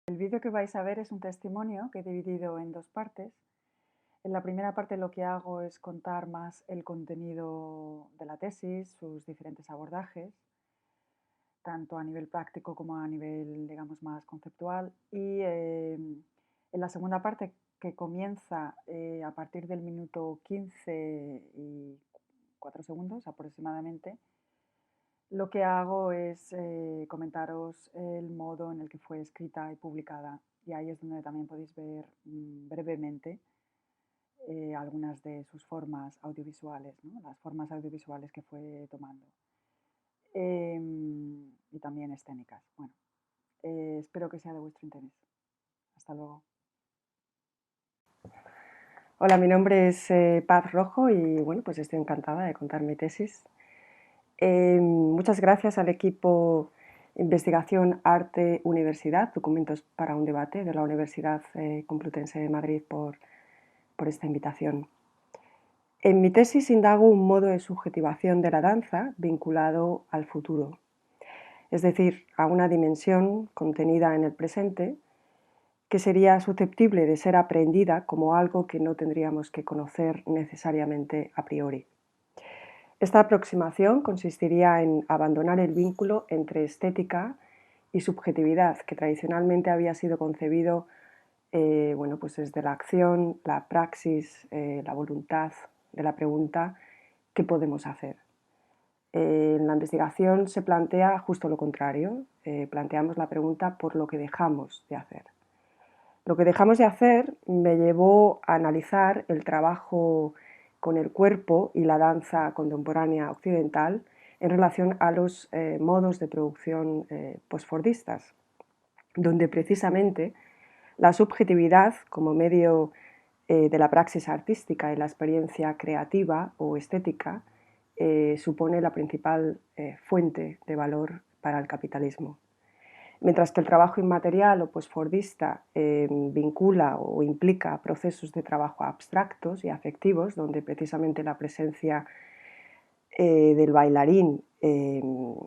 El vídeo que vais a ver es un testimonio que he dividido en dos partes. En la primera parte lo que hago es contar más el contenido de la tesis, sus diferentes abordajes, tanto a nivel práctico como a nivel, digamos, más conceptual. Y en la segunda parte, que comienza a partir del minuto 15 y 4 segundos aproximadamente, lo que hago es comentaros el modo en el que fue escrita y publicada, y ahí es donde también podéis ver brevemente algunas de sus formas audiovisuales, ¿no? Las formas audiovisuales que fue tomando. Y también escénicas. Bueno, espero que sea de vuestro interés. Hasta luego. Hola, mi nombre es Paz Rojo y bueno, pues estoy encantada de contar mi tesis. Muchas gracias al equipo Investigación Arte Universidad, Documentos para un Debate de la Universidad Complutense de Madrid por esta invitación. En mi tesis indago un modo de subjetivación de la danza vinculado al futuro, es decir, a una dimensión contenida en el presente que sería susceptible de ser aprendida como algo que no tendríamos que conocer necesariamente a priori. Esta aproximación consistiría en abandonar el vínculo entre estética y subjetividad, que tradicionalmente había sido concebido bueno, pues desde la acción, la praxis, la voluntad de la pregunta ¿qué podemos hacer? En la investigación se plantea justo lo contrario, planteamos la pregunta por lo que dejamos de hacer. Lo que dejamos de hacer me llevó a analizar el trabajo con el cuerpo y la danza contemporánea occidental en relación a los modos de producción postfordistas, donde precisamente la subjetividad como medio de la praxis artística y la experiencia creativa o estética supone la principal fuente de valor para el capitalismo. Mientras que el trabajo inmaterial o postfordista vincula o implica procesos de trabajo abstractos y afectivos, donde precisamente la presencia del bailarín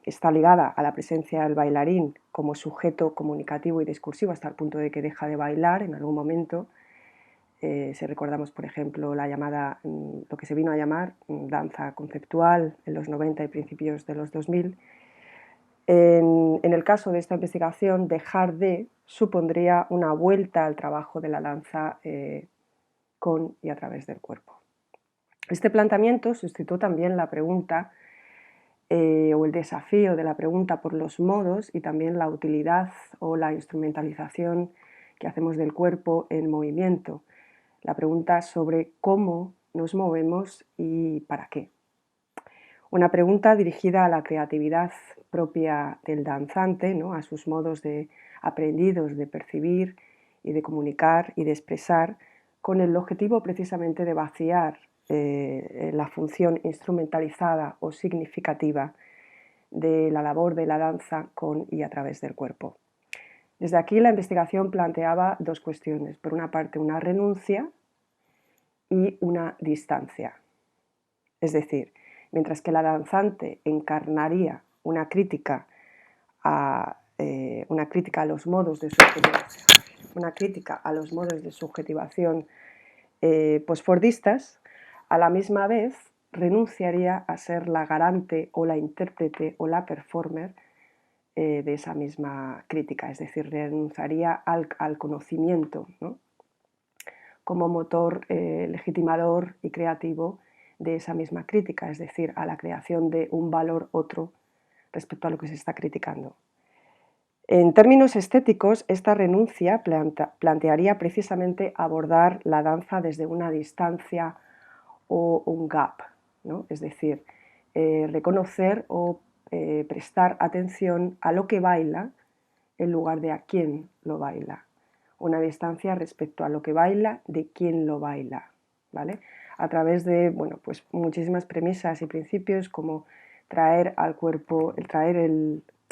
está ligada a la presencia del bailarín como sujeto comunicativo y discursivo hasta el punto de que deja de bailar en algún momento. Si recordamos, por ejemplo, lo que se vino a llamar danza conceptual en los 90 y principios de los 2000, en el caso de esta investigación, dejar de supondría una vuelta al trabajo de la danza con y a través del cuerpo. Este planteamiento suscitó también la pregunta o el desafío de la pregunta por los modos y también la utilidad o la instrumentalización que hacemos del cuerpo en movimiento. La pregunta sobre cómo nos movemos y para qué. Una pregunta dirigida a la creatividad propia del danzante, ¿no? A sus modos aprendidos de percibir y de comunicar y de expresar, con el objetivo precisamente de vaciar la función instrumentalizada o significativa de la labor de la danza con y a través del cuerpo. Desde aquí la investigación planteaba dos cuestiones. Por una parte, una renuncia y una distancia. Es decir, mientras que la danzante encarnaría una crítica a los modos de subjetivación postfordistas, a la misma vez renunciaría a ser la garante o la intérprete o la performer de esa misma crítica, es decir, renunciaría al conocimiento, ¿no? Como motor legitimador y creativo de esa misma crítica, es decir, a la creación de un valor otro respecto a lo que se está criticando. En términos estéticos, esta renuncia plantearía precisamente abordar la danza desde una distancia o un gap, ¿no? Es decir, reconocer o prestar atención a lo que baila en lugar de a quién lo baila. Una distancia respecto a lo que baila, de quién lo baila, ¿vale? A través de, bueno, pues muchísimas premisas y principios como traer al cuerpo,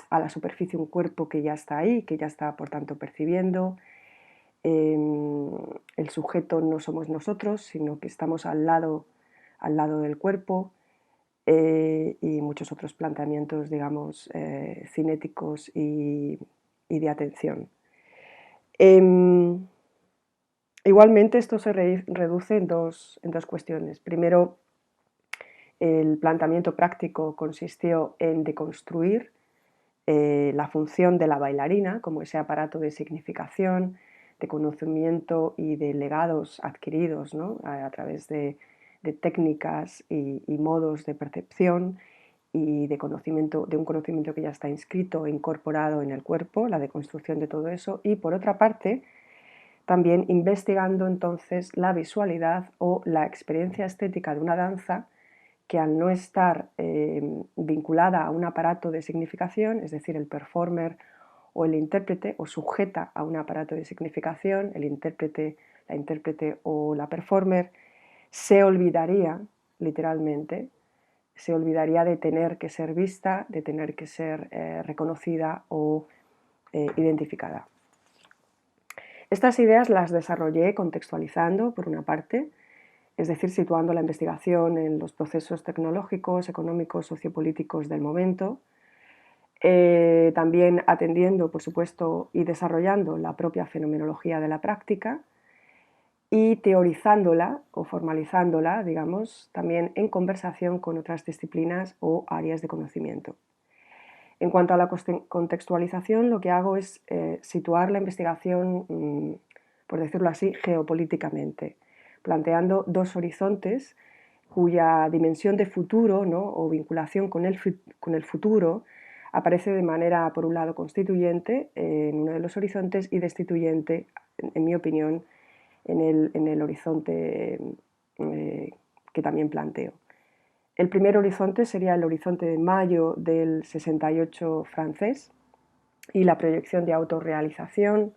a la superficie un cuerpo que ya está ahí, que ya está por tanto percibiendo. El sujeto no somos nosotros, sino que estamos al lado del cuerpo. Y muchos otros planteamientos, digamos, cinéticos y de atención. Em, Igualmente esto se reduce en dos cuestiones. Primero, el planteamiento práctico consistió en deconstruir la función de la bailarina como ese aparato de significación, de conocimiento y de legados adquiridos, ¿no? A través de técnicas y modos de percepción y de conocimiento, de un conocimiento que ya está inscrito e incorporado en el cuerpo, la deconstrucción de todo eso. Y por otra parte, también investigando entonces la visualidad o la experiencia estética de una danza que al no estar vinculada a un aparato de significación, es decir, el performer o el intérprete, o sujeta a un aparato de significación, el intérprete, la intérprete o la performer, se olvidaría, literalmente, se olvidaría de tener que ser vista, de tener que ser reconocida o identificada. Estas ideas las desarrollé contextualizando, por una parte, es decir, situando la investigación en los procesos tecnológicos, económicos, sociopolíticos del momento, también atendiendo, por supuesto, y desarrollando la propia fenomenología de la práctica y teorizándola o formalizándola, digamos, también en conversación con otras disciplinas o áreas de conocimiento. En cuanto a la contextualización, lo que hago es situar la investigación, por decirlo así, geopolíticamente, planteando dos horizontes cuya dimensión de futuro, ¿no? O vinculación con el futuro aparece de manera, por un lado, constituyente en uno de los horizontes y destituyente, en mi opinión, en el horizonte que también planteo. El primer horizonte sería el horizonte de mayo del 68 francés y la proyección de autorrealización,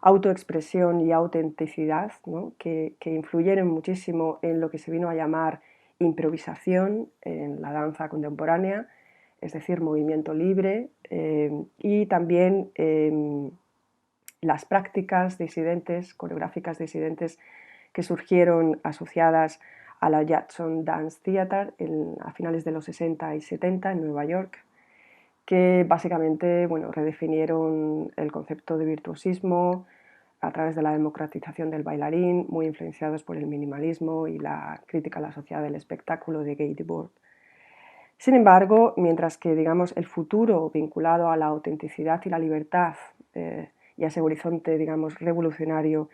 autoexpresión y autenticidad, ¿no? que influyeron muchísimo en lo que se vino a llamar improvisación en la danza contemporánea, es decir, movimiento libre, y también las prácticas disidentes, coreográficas disidentes que surgieron asociadas a la Jackson Dance Theatre a finales de los 60 y 70 en Nueva York, que básicamente redefinieron el concepto de virtuosismo a través de la democratización del bailarín, muy influenciados por el minimalismo y la crítica a la sociedad del espectáculo de Guy Debord. Sin embargo, mientras que digamos, el futuro vinculado a la autenticidad y la libertad y a ese horizonte digamos, revolucionario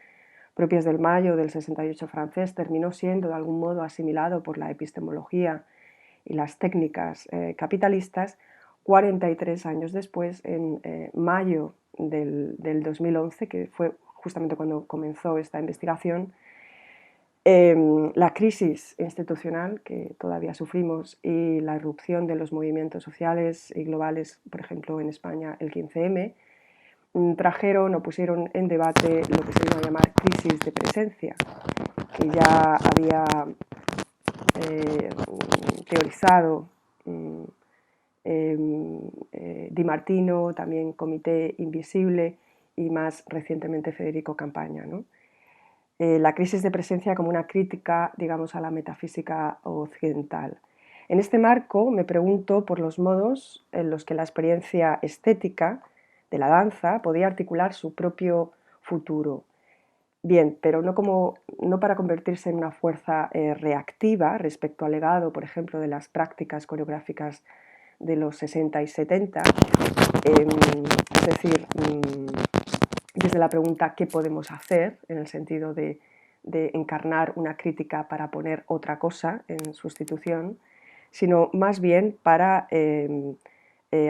propias del mayo del 68 francés terminó siendo de algún modo asimilado por la epistemología y las técnicas capitalistas, 43 años después, en mayo del 2011, que fue justamente cuando comenzó esta investigación, la crisis institucional que todavía sufrimos y la irrupción de los movimientos sociales y globales, por ejemplo en España el 15M, trajeron o pusieron en debate lo que se vino a llamar crisis de presencia, que ya había teorizado Di Martino, también Comité Invisible y más recientemente Federico Campaña, ¿no? La crisis de presencia como una crítica, digamos, a la metafísica occidental. En este marco me pregunto por los modos en los que la experiencia estética de la danza podía articular su propio futuro. Bien, pero no para convertirse en una fuerza reactiva respecto al legado, por ejemplo, de las prácticas coreográficas de los 60 y 70, es decir, desde la pregunta ¿qué podemos hacer? En el sentido de encarnar una crítica para poner otra cosa en sustitución, sino más bien para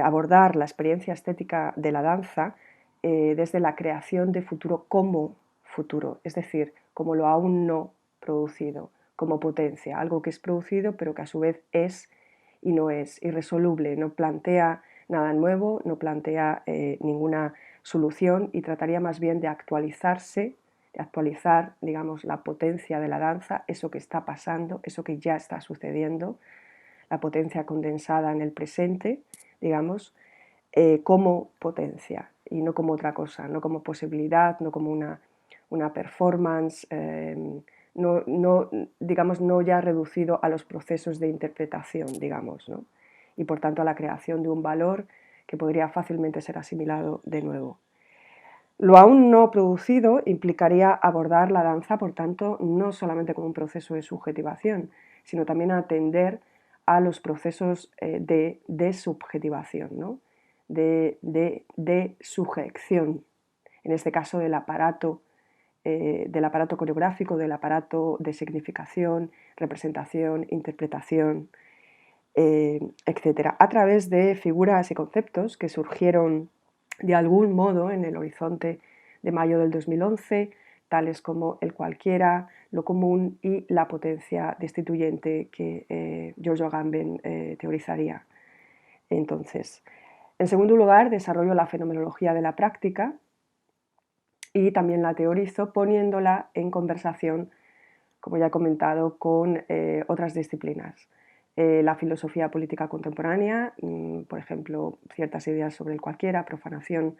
abordar la experiencia estética de la danza desde la creación de futuro como futuro, es decir, como lo aún no producido, como potencia, algo que es producido pero que a su vez es y no es irresoluble, no plantea nada nuevo, no plantea ninguna solución y trataría más bien de actualizarse, de actualizar, digamos, la potencia de la danza, eso que está pasando, eso que ya está sucediendo, la potencia condensada en el presente, digamos, como potencia y no como otra cosa, no como posibilidad, no como una performance, digamos, no ya reducido a los procesos de interpretación, digamos, ¿no? Y por tanto a la creación de un valor que podría fácilmente ser asimilado de nuevo. Lo aún no producido implicaría abordar la danza, por tanto, no solamente como un proceso de subjetivación, sino también atender a los procesos de subjetivación, ¿no? de sujeción, en este caso del aparato coreográfico, del aparato de significación, representación, interpretación, etc., a través de figuras y conceptos que surgieron de algún modo en el horizonte de mayo del 2011, tales como el cualquiera, lo común y la potencia destituyente que Giorgio Agamben teorizaría entonces. En segundo lugar, desarrollo la fenomenología de la práctica y también la teorizo poniéndola en conversación, como ya he comentado, con otras disciplinas. La filosofía política contemporánea, por ejemplo, ciertas ideas sobre el cualquiera, profanación,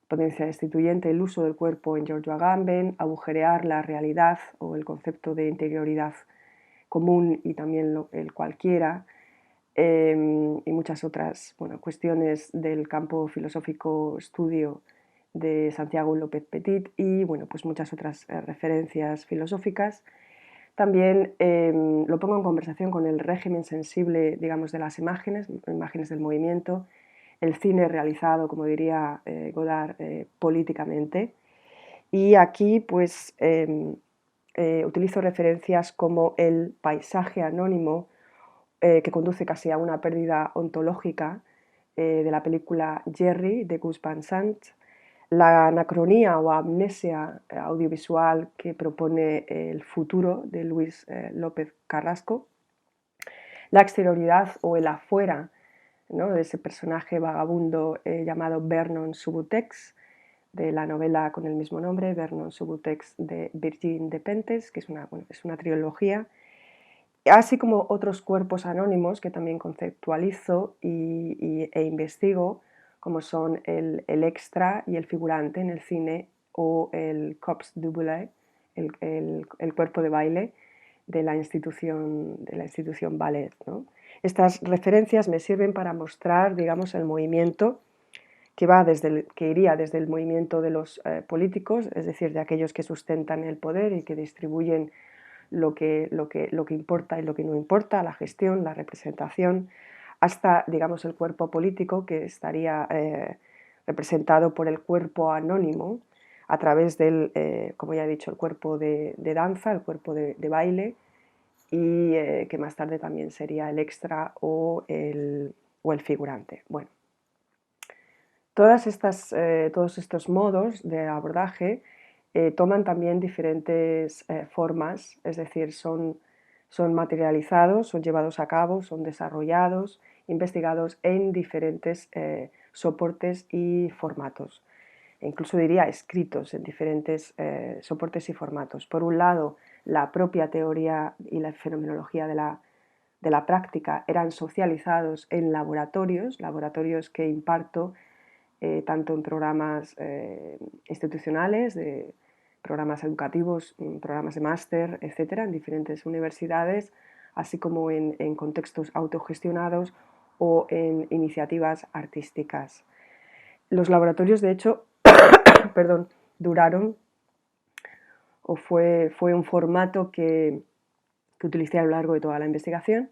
potencia destituyente, el uso del cuerpo en Giorgio Agamben, agujerear la realidad o el concepto de interioridad común y también el cualquiera, y muchas otras cuestiones del campo filosófico estudio de Santiago López Petit y pues muchas otras referencias filosóficas. También lo pongo en conversación con el régimen sensible, digamos, de las imágenes, imágenes del movimiento, el cine realizado, como diría Godard, políticamente. Y aquí pues utilizo referencias como el paisaje anónimo, que conduce casi a una pérdida ontológica, de la película Jerry de Gus Van Sant, la anacronía o amnesia audiovisual que propone El futuro de Luis López Carrasco, la exterioridad o el afuera, ¿no?, de ese personaje vagabundo llamado Vernon Subutex, de la novela con el mismo nombre, Vernon Subutex de Virgin Despentes, que es una trilogía, así como otros cuerpos anónimos que también conceptualizo e investigo, como son el extra y el figurante en el cine o el corps double, el cuerpo de baile de la institución ballet, ¿no? Estas referencias me sirven para mostrar, digamos, el movimiento que iría desde el movimiento de los políticos, es decir, de aquellos que sustentan el poder y que distribuyen lo que importa y lo que no importa, la gestión, la representación, hasta, digamos, el cuerpo político que estaría representado por el cuerpo anónimo a través del, como ya he dicho, el cuerpo de danza, el cuerpo de baile, y que más tarde también sería el extra o el figurante. Bueno, todos estos modos de abordaje toman también diferentes formas, es decir, son materializados, son llevados a cabo, son desarrollados, investigados en diferentes soportes y formatos. E incluso diría escritos en diferentes soportes y formatos. Por un lado, la propia teoría y la fenomenología de la práctica eran socializados en laboratorios que imparto tanto en programas institucionales, de programas educativos, programas de máster, etcétera, en diferentes universidades, así como en contextos autogestionados o en iniciativas artísticas. Los laboratorios, de hecho, perdón, duraron, o fue un formato que utilicé a lo largo de toda la investigación.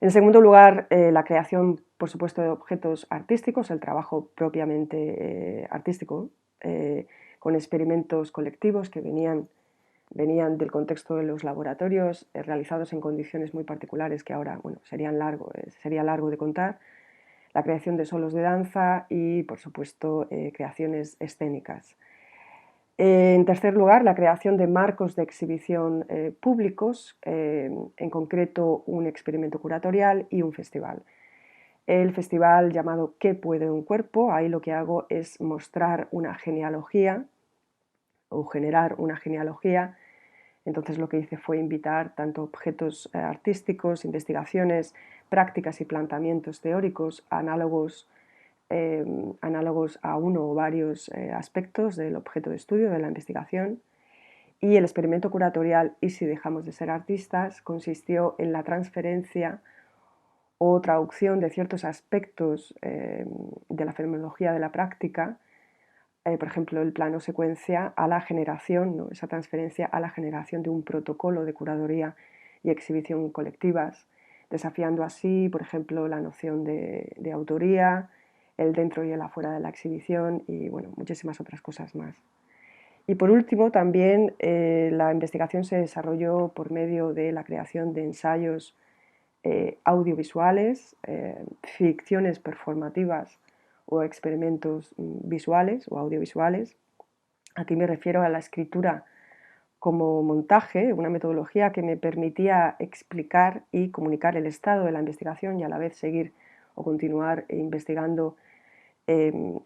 En segundo lugar, la creación, por supuesto, de objetos artísticos, el trabajo propiamente artístico, con experimentos colectivos que venían del contexto de los laboratorios, realizados en condiciones muy particulares que ahora sería largo de contar, la creación de solos de danza y, por supuesto, creaciones escénicas. En tercer lugar, la creación de marcos de exhibición públicos, en concreto un experimento curatorial y un festival. El festival llamado ¿Qué puede un cuerpo? Ahí lo que hago es mostrar una genealogía o generar una genealogía. Entonces lo que hice fue invitar tanto objetos artísticos, investigaciones, prácticas y planteamientos teóricos análogos a uno o varios aspectos del objeto de estudio, de la investigación. Y el experimento curatorial Y si dejamos de ser artistas consistió en la transferencia o traducción de ciertos aspectos de la fenomenología de la práctica por ejemplo, el plano secuencia a la generación, ¿no? Esa transferencia a la generación de un protocolo de curaduría y exhibición colectivas, desafiando así, por ejemplo, la noción de autoría, el dentro y el afuera de la exhibición y bueno, muchísimas otras cosas más. Y por último, también la investigación se desarrolló por medio de la creación de ensayos audiovisuales, ficciones performativas o experimentos visuales o audiovisuales. Aquí me refiero a la escritura como montaje, una metodología que me permitía explicar y comunicar el estado de la investigación y a la vez seguir o continuar investigando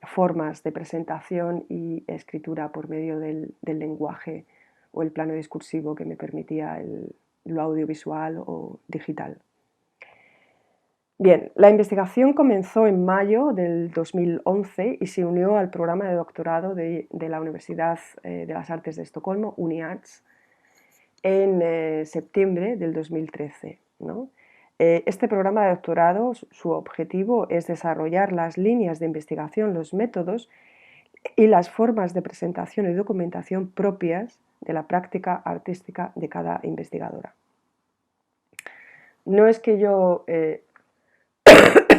formas de presentación y escritura por medio del lenguaje o el plano discursivo que me permitía lo audiovisual o digital. Bien, la investigación comenzó en mayo del 2011 y se unió al programa de doctorado de la Universidad de las Artes de Estocolmo, UniArts, en septiembre del 2013, ¿no? Este programa de doctorado, su objetivo es desarrollar las líneas de investigación, los métodos y las formas de presentación y documentación propias de la práctica artística de cada investigadora. No es que yo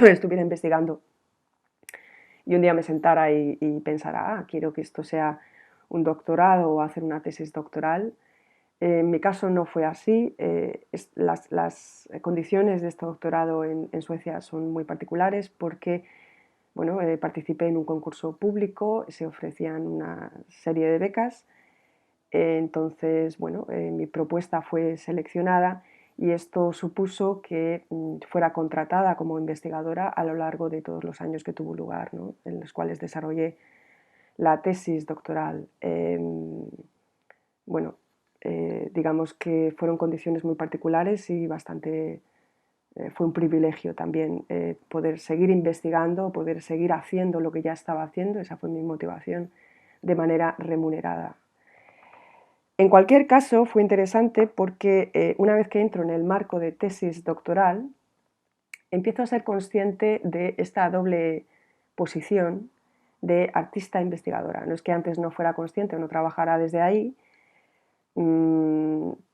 estuviera investigando y un día me sentara y pensara, quiero que esto sea un doctorado o hacer una tesis doctoral. En mi caso no fue así. Las condiciones de este doctorado en Suecia son muy particulares porque bueno, participé en un concurso público, se ofrecían una serie de becas, entonces bueno, mi propuesta fue seleccionada y esto supuso que fuera contratada como investigadora a lo largo de todos los años que tuvo lugar, ¿no? En los cuales desarrollé la tesis doctoral. Bueno, digamos que fueron condiciones muy particulares y bastante fue un privilegio también poder seguir investigando, poder seguir haciendo lo que ya estaba haciendo, esa fue mi motivación, de manera remunerada. En cualquier caso, fue interesante porque una vez que entro en el marco de tesis doctoral, empiezo a ser consciente de esta doble posición de artista investigadora. No es que antes no fuera consciente o no trabajara desde ahí,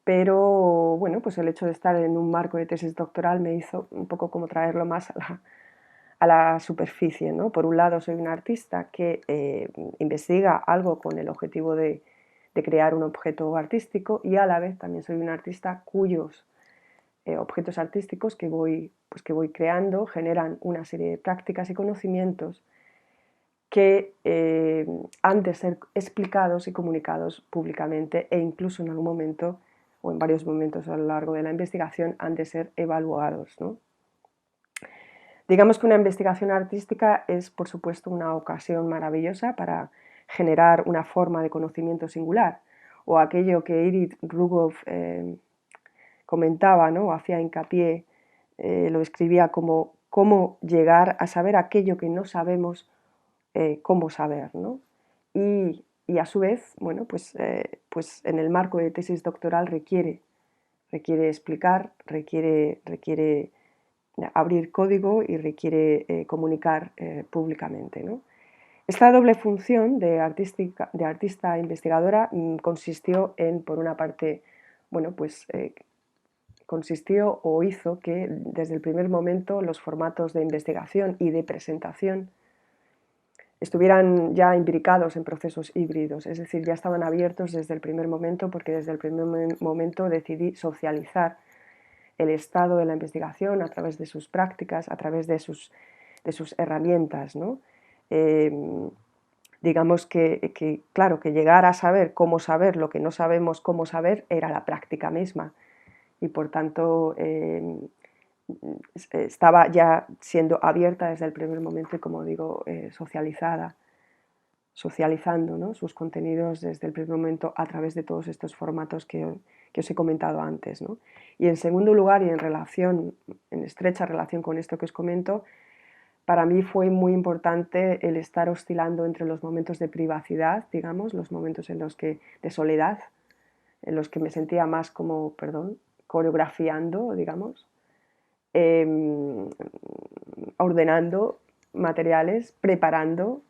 pero bueno, pues el hecho de estar en un marco de tesis doctoral me hizo un poco como traerlo más a la superficie, ¿no? Por un lado soy una artista que investiga algo con el objetivo de crear un objeto artístico y a la vez también soy una artista cuyos objetos artísticos que voy creando generan una serie de prácticas y conocimientos que han de ser explicados y comunicados públicamente e incluso en algún momento o en varios momentos a lo largo de la investigación han de ser evaluados, ¿no? Digamos que una investigación artística es, por supuesto, una ocasión maravillosa para generar una forma de conocimiento singular o aquello que Edith Rugov comentaba, ¿no? Hacía hincapié, lo describía como cómo llegar a saber aquello que no sabemos cómo saber, ¿no? Y a su vez, bueno, pues en el marco de tesis doctoral requiere explicar, requiere abrir código y requiere comunicar públicamente, ¿no? Esta doble función de artista investigadora consistió en, por una parte, bueno, pues consistió o hizo que desde el primer momento los formatos de investigación y de presentación estuvieran ya imbricados en procesos híbridos, es decir, ya estaban abiertos desde el primer momento porque desde el primer momento decidí socializar el estado de la investigación a través de sus prácticas, a través de sus herramientas, ¿no? Digamos claro, que llegar a saber cómo saber lo que no sabemos cómo saber era la práctica misma y por tanto estaba ya siendo abierta desde el primer momento y como digo, socializando, ¿no? Sus contenidos desde el primer momento a través de todos estos formatos que os he comentado antes, ¿no? Y en segundo lugar y en estrecha relación con esto que os comento, para mí fue muy importante el estar oscilando entre los momentos de privacidad, digamos, los momentos en los que de soledad, en los que me sentía más como, coreografiando, digamos, ordenando materiales, preparando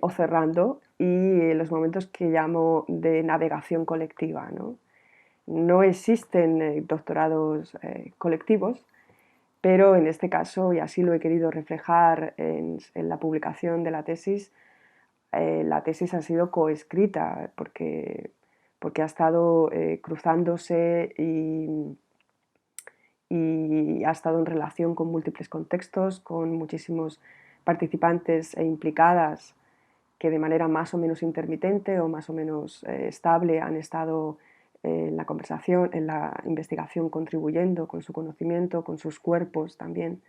o cerrando, y los momentos que llamo de navegación colectiva, ¿no? No existen doctorados colectivos, pero en este caso, y así lo he querido reflejar en la publicación de la tesis ha sido coescrita porque ha estado cruzándose y ha estado en relación con múltiples contextos, con muchísimos participantes e implicadas que de manera más o menos intermitente o más o menos estable han estado en la conversación, en la investigación, contribuyendo con su conocimiento, con sus cuerpos también,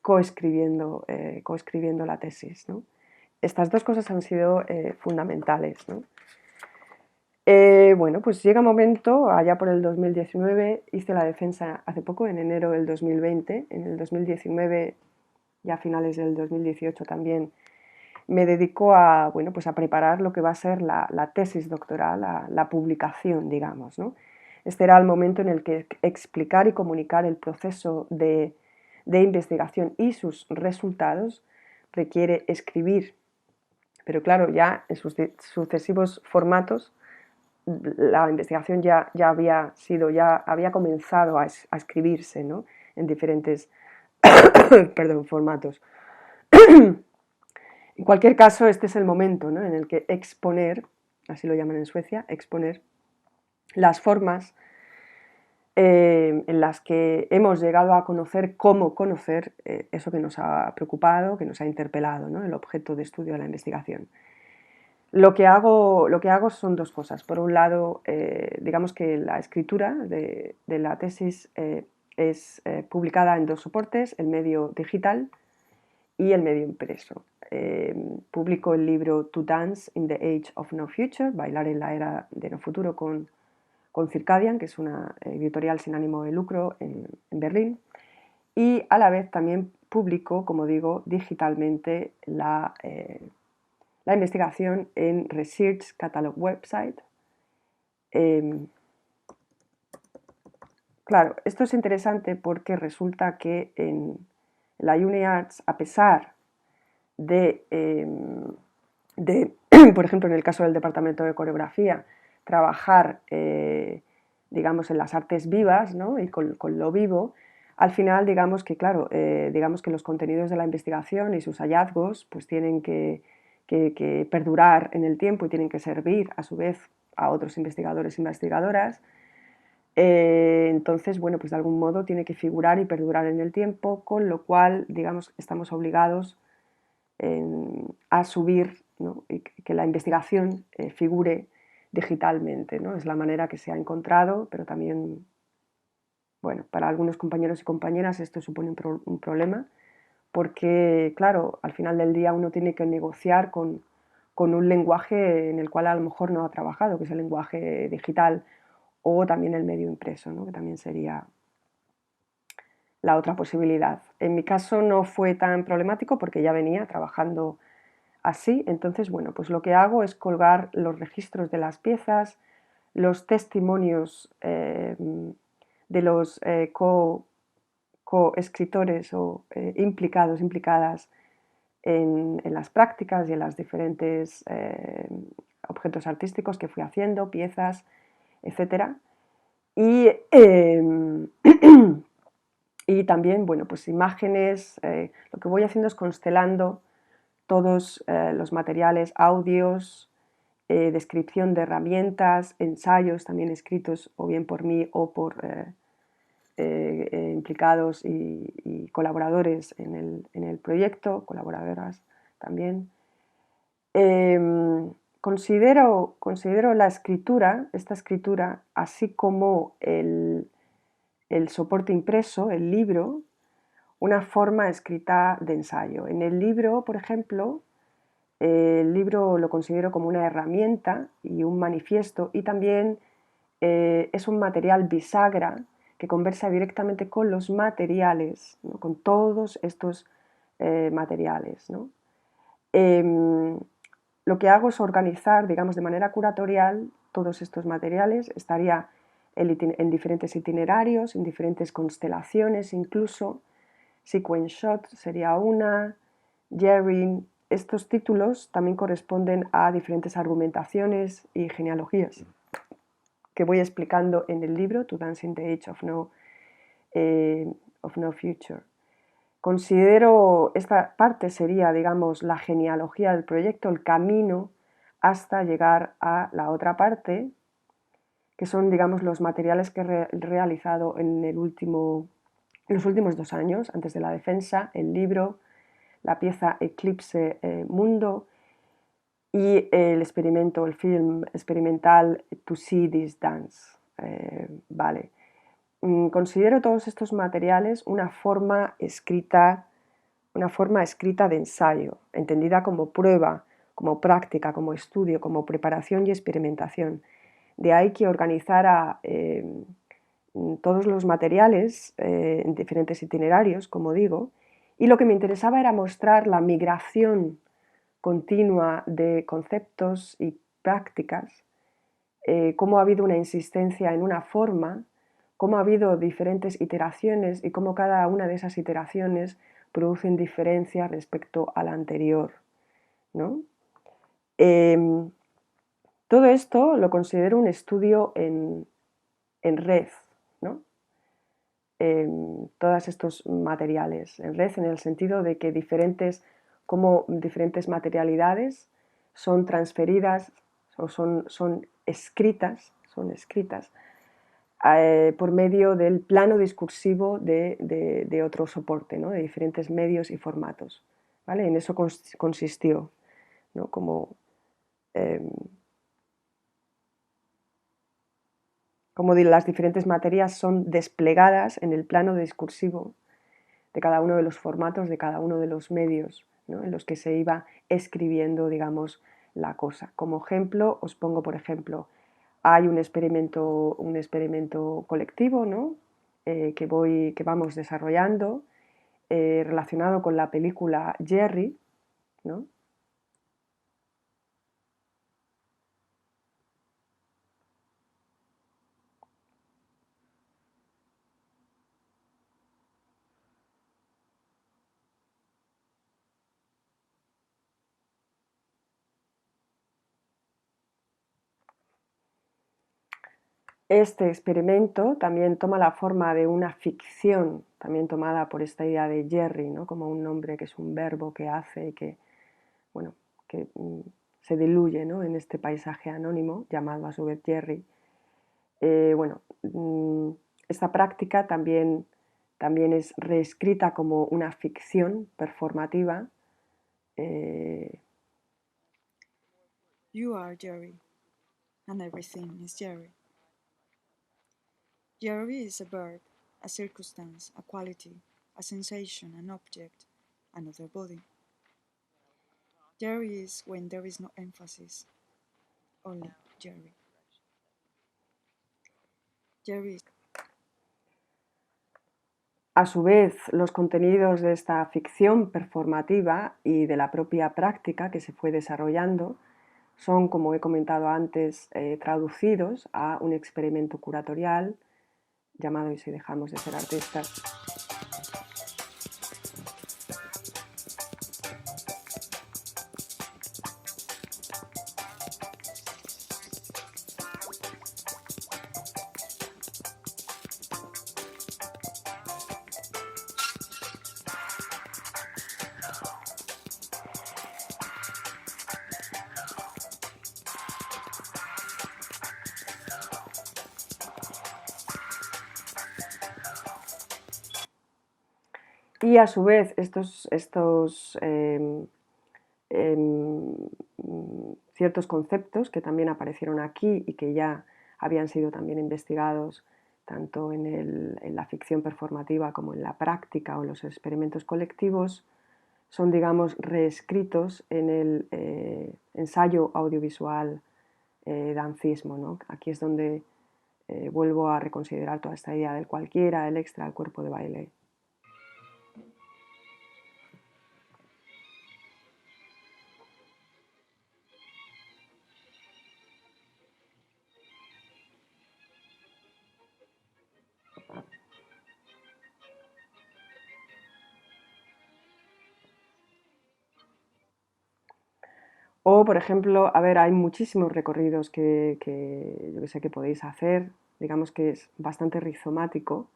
coescribiendo la tesis, ¿no? Estas dos cosas han sido fundamentales, ¿no? Bueno, pues llega un momento, allá por el 2019, hice la defensa hace poco, en enero del 2020, en el 2019, ya a finales del 2018 también, me dedico a, bueno, pues a preparar lo que va a ser la tesis doctoral, la publicación, digamos, ¿no? Este era el momento en el que explicar y comunicar el proceso de investigación y sus resultados requiere escribir, pero claro, ya en sus sucesivos formatos la investigación ya había comenzado a escribirse, ¿no? En diferentes perdón, formatos. En cualquier caso, este es el momento, ¿no? En el que exponer, así lo llaman en Suecia, exponer las formas en las que hemos llegado a conocer cómo conocer eso que nos ha preocupado, que nos ha interpelado, ¿no? El objeto de estudio de la investigación. Lo que hago son dos cosas. Por un lado, digamos que la escritura de la tesis es publicada en dos soportes, el medio digital y el medio impreso. Publico el libro To Dance in the Age of No Future, Bailar en la era de no futuro con Circadian, que es una editorial sin ánimo de lucro en Berlín, y a la vez también publico, como digo, digitalmente la investigación en Research Catalog Website. Claro, esto es interesante porque resulta que en la UniArts, a pesar de, por ejemplo, en el caso del departamento de coreografía, trabajar, digamos, en las artes vivas, ¿no? Y con lo vivo, al final, digamos que, claro, digamos que los contenidos de la investigación y sus hallazgos pues tienen que perdurar en el tiempo y tienen que servir, a su vez, a otros investigadores e investigadoras. Entonces, bueno, pues de algún modo tiene que figurar y perdurar en el tiempo, con lo cual, digamos, estamos obligados a subir, ¿no? Y que la investigación figure digitalmente, ¿no? Es la manera que se ha encontrado, pero también, bueno, para algunos compañeros y compañeras esto supone un problema, porque, claro, al final del día uno tiene que negociar con un lenguaje en el cual a lo mejor no ha trabajado, que es el lenguaje digital, o también el medio impreso, ¿no? Que también sería la otra posibilidad. En mi caso no fue tan problemático porque ya venía trabajando así, entonces, bueno, pues lo que hago es colgar los registros de las piezas, los testimonios de los coescritores o implicados, implicadas en las prácticas y en los diferentes objetos artísticos que fui haciendo, piezas, etc. Y, y también, bueno, pues imágenes, lo que voy haciendo es constelando todos los materiales, audios, descripción de herramientas, ensayos también escritos o bien por mí o por implicados y colaboradores en el proyecto, colaboradoras también. Considero la escritura, esta escritura, así como el soporte impreso, el libro, una forma escrita de ensayo. En el libro, por ejemplo, el libro lo considero como una herramienta y un manifiesto, y también es un material bisagra que conversa directamente con los materiales, ¿no? Con todos estos materiales, ¿no? Lo que hago es organizar, digamos, de manera curatorial todos estos materiales. Estaría en diferentes itinerarios, en diferentes constelaciones, incluso sequence shot sería una, Jerry, estos títulos también corresponden a diferentes argumentaciones y genealogías que voy explicando en el libro To Dance in the Age of No Future. Considero esta parte sería, digamos, la genealogía del proyecto, el camino hasta llegar a la otra parte, que son, digamos, los materiales que he realizado en los últimos 2 años, antes de la defensa, el libro, la pieza Eclipse Mundo y el film experimental To See This Dance. Vale. Considero todos estos materiales una forma escrita de ensayo, entendida como prueba, como práctica, como estudio, como preparación y experimentación. De ahí que organizara todos los materiales en diferentes itinerarios, como digo, y lo que me interesaba era mostrar la migración continua de conceptos y prácticas, cómo ha habido una insistencia en una forma, cómo ha habido diferentes iteraciones y cómo cada una de esas iteraciones producen diferencias respecto a la anterior, ¿no? Todo esto lo considero un estudio en red, ¿no? Todos estos materiales en red, en el sentido de que diferentes materialidades son transferidas o son escritas por medio del plano discursivo de otro soporte, ¿no? De diferentes medios y formatos. ¿Vale? En eso consistió, ¿no? Como las diferentes materias son desplegadas en el plano discursivo de cada uno de los formatos, de cada uno de los medios, ¿no? En los que se iba escribiendo, digamos, la cosa. Como ejemplo, os pongo, por ejemplo, hay un experimento colectivo, ¿no? Que vamos desarrollando relacionado con la película Jerry, ¿no? Este experimento también toma la forma de una ficción, también tomada por esta idea de Jerry, ¿no? Como un nombre que es un verbo que hace y que, bueno, que se diluye, ¿no? En este paisaje anónimo llamado a su vez Jerry. Esta práctica también es reescrita como una ficción performativa. You are Jerry, and everything is Jerry. Jerry is a verb, a circumstance, a quality, a sensation, an object, another body. Jerry is when there is no emphasis, only Jerry. Jerry is. A su vez, los contenidos de esta ficción performativa y de la propia práctica que se fue desarrollando son, como he comentado antes, traducidos a un experimento curatorial llamado Y si dejamos de ser artistas. Y a su vez ciertos conceptos que también aparecieron aquí y que ya habían sido también investigados tanto en la ficción performativa como en la práctica o en los experimentos colectivos, son, digamos, reescritos en el ensayo audiovisual dancismo, ¿no? Aquí es donde vuelvo a reconsiderar toda esta idea del cualquiera, el extra, el cuerpo de baile. O, por ejemplo, a ver, hay muchísimos recorridos que yo que sé que podéis hacer, digamos que es bastante rizomático.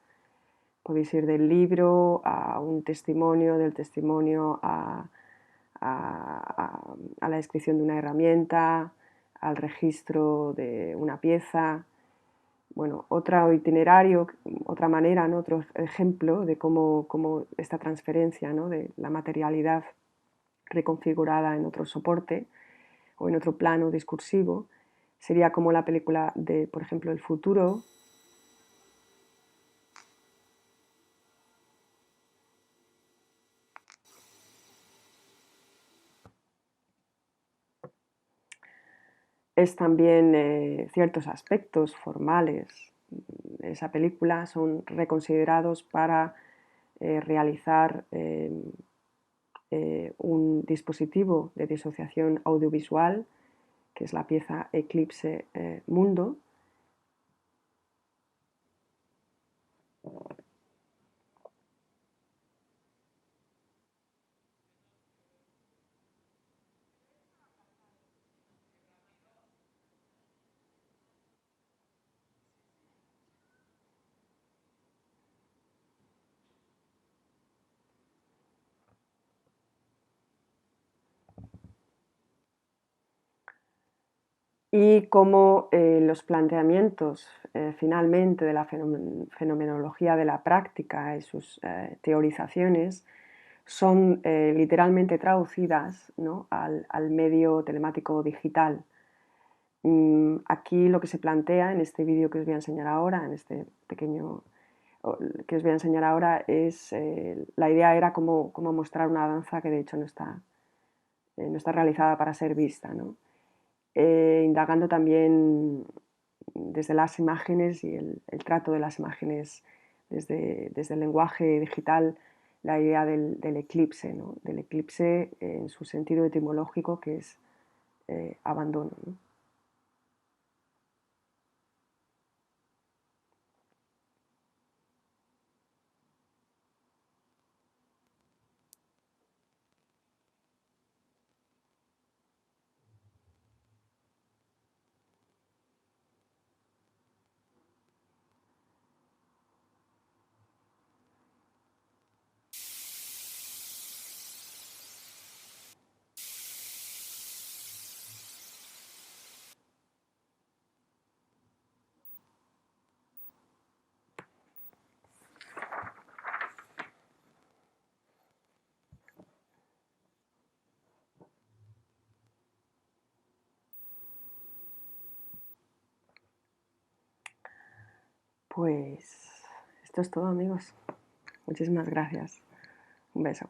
Podéis ir del libro a un testimonio, del testimonio a la descripción de una herramienta, al registro de una pieza. Bueno, otro itinerario, otra manera, ¿no? Otro ejemplo de cómo esta transferencia, ¿no? De la materialidad reconfigurada en otro soporte o en otro plano discursivo sería como la película de, por ejemplo, El futuro. Es también ciertos aspectos formales de esa película son reconsiderados para realizar un dispositivo de disociación audiovisual, que es la pieza Eclipse Mundo. Y cómo los planteamientos finalmente de la fenomenología de la práctica y sus teorizaciones son literalmente traducidas, ¿no? al medio telemático digital. Aquí lo que se plantea en este vídeo que os voy a enseñar ahora, en este pequeño que os voy a enseñar ahora, es la idea era cómo mostrar una danza que de hecho no está realizada para ser vista, ¿no? Indagando también desde las imágenes y el trato de las imágenes desde el lenguaje digital, la idea del eclipse, ¿no? Del eclipse en su sentido etimológico, que es abandono, ¿no? Pues esto es todo, amigos. Muchísimas gracias. Un beso.